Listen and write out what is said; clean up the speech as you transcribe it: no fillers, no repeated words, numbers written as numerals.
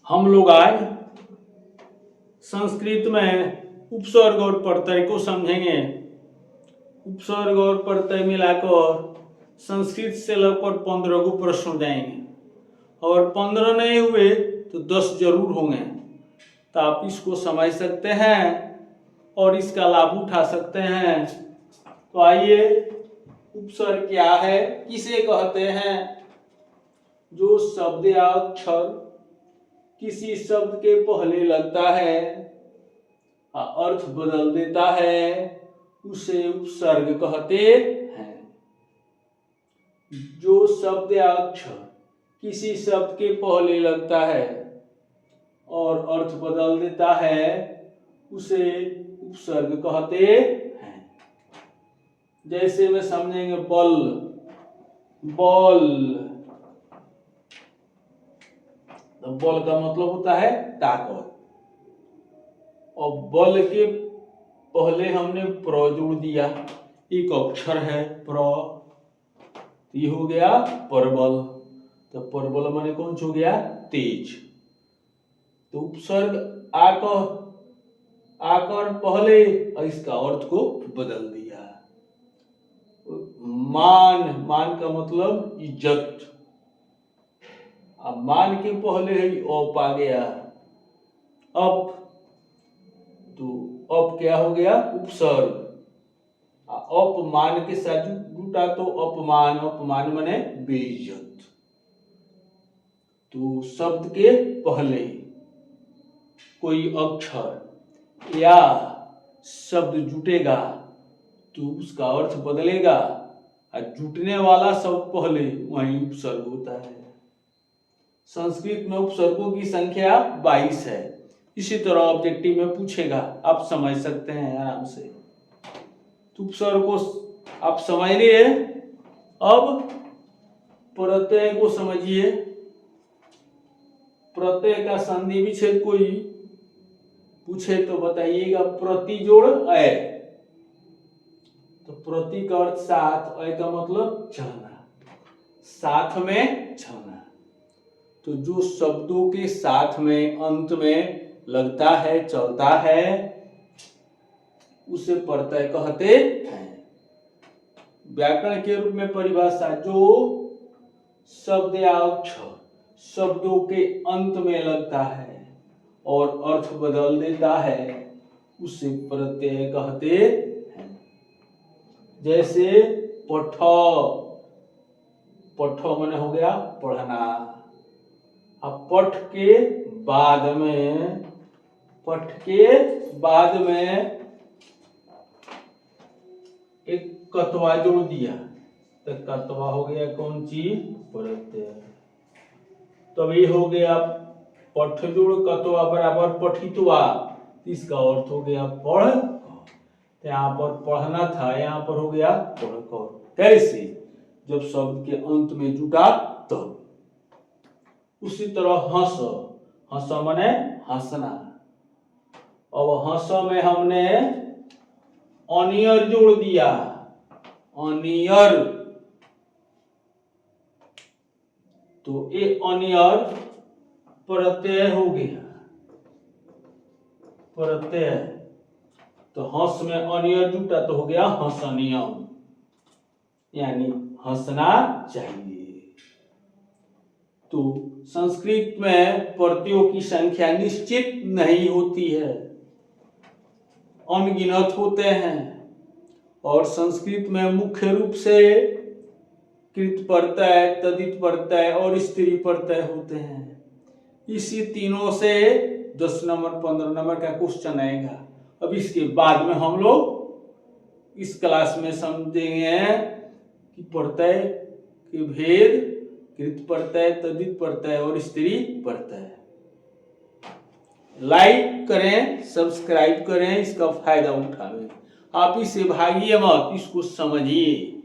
हम लोग आज संस्कृत में उपसर्ग और प्रत्यय को समझेंगे। उपसर्ग और प्रत्यय मिलाकर संस्कृत से लगभग 15 को प्रश्न हो जाएंगे और 15 नहीं हुए तो 10 जरूर होंगे। तो आप इसको समझ सकते हैं और इसका लाभ उठा सकते हैं। तो आइए, उपसर्ग क्या है, किसे कहते हैं? जो शब्द या अक्षर किसी शब्द के पहले लगता है, अर्थ बदल देता है, उसे उपसर्ग कहते हैं। जो शब्द या अक्षर किसी शब्द के पहले लगता है और अर्थ बदल देता है, उसे उपसर्ग कहते हैं। जैसे में समझेंगे बल, बॉल। तो बल का मतलब होता है ताकत, और बल के पहले हमने प्र जोड़ दिया, एक अक्षर है प्र, ये हो गया परबल। तो परबल माने कौन सा हो गया? तेज। तो उपसर्ग आकर पहले इसका अर्थ को बदल दिया। मान, मान का मतलब इज्जत, अब मान के पहले ही अप आ गया, अप। तो अप क्या हो गया? उपसर्ग। अपमान के साथ जुटा तो अपमान, अपमान माने बेइज्जत। तो शब्द के पहले कोई अक्षर या शब्द जुटेगा तो उसका अर्थ बदलेगा, और जुटने वाला शब्द पहले वही उपसर्ग होता है। संस्कृत में उपसर्गों की संख्या 22 है। इसी तरह ऑब्जेक्टिव में पूछेगा, आप समझ सकते हैं आराम से। तो उपसर्ग को आप समझ लिए। अब प्रत्यय को समझिए। प्रत्यय का संधि विच्छेद कोई पूछे तो बताइएगा। प्रति जोड़ अय, तो प्रति का अर्थ साथ, अय का मतलब चलना, साथ में चलना। तो जो शब्दों के साथ में अंत में लगता है, चलता है, उसे प्रत्यय कहते हैं। व्याकरण के रूप में परिभाषा, जो शब्द या अक्षर शब्दों के अंत में लगता है और अर्थ बदल देता है, उसे प्रत्यय कहते हैं। जैसे पठ, पठ माने हो गया पढ़ना। अब पठ के बाद में, पठ के बाद में एक कतवा जोड़ दिया, तो कतवा हो गया कौन चीज? प्रत्यय। तब ये हो गया पठ जोड़ कतवा बराबर पठितवा, इसका अर्थ हो गया पढ़। तो यहाँ पर पढ़ना था, यहाँ पर हो गया पढ़ कर। कैसे? जब शब्द के अंत में जुटा तब। उसी तरह हंस, हंस माने हंसना। अब हंस में हमने अनियर जोड़ दिया, अनियर। तो ये अनियर प्रत्यय हो गया, प्रत्यय। तो हंस में अनियर जुटा तो हो गया हंसनियम, यानी हंसना चाहिए। तो संस्कृत में प्रत्ययों की संख्या निश्चित नहीं होती है, अनगिनत होते हैं। और संस्कृत में मुख्य रूप से कृत प्रत्यय, तद्धित प्रत्यय और स्त्री प्रत्यय होते हैं। इसी तीनों से 10 नंबर 15 नंबर का क्वेश्चन आएगा। अब इसके बाद में हम लोग इस क्लास में समझेंगे कि प्रत्यय के भेद, कृत प्रत्यय, तद्धित प्रत्यय और स्त्री प्रत्यय। लाइक करें, सब्सक्राइब करें, इसका फायदा उठाएं। आप इसे भागिए मत, इसको समझिए।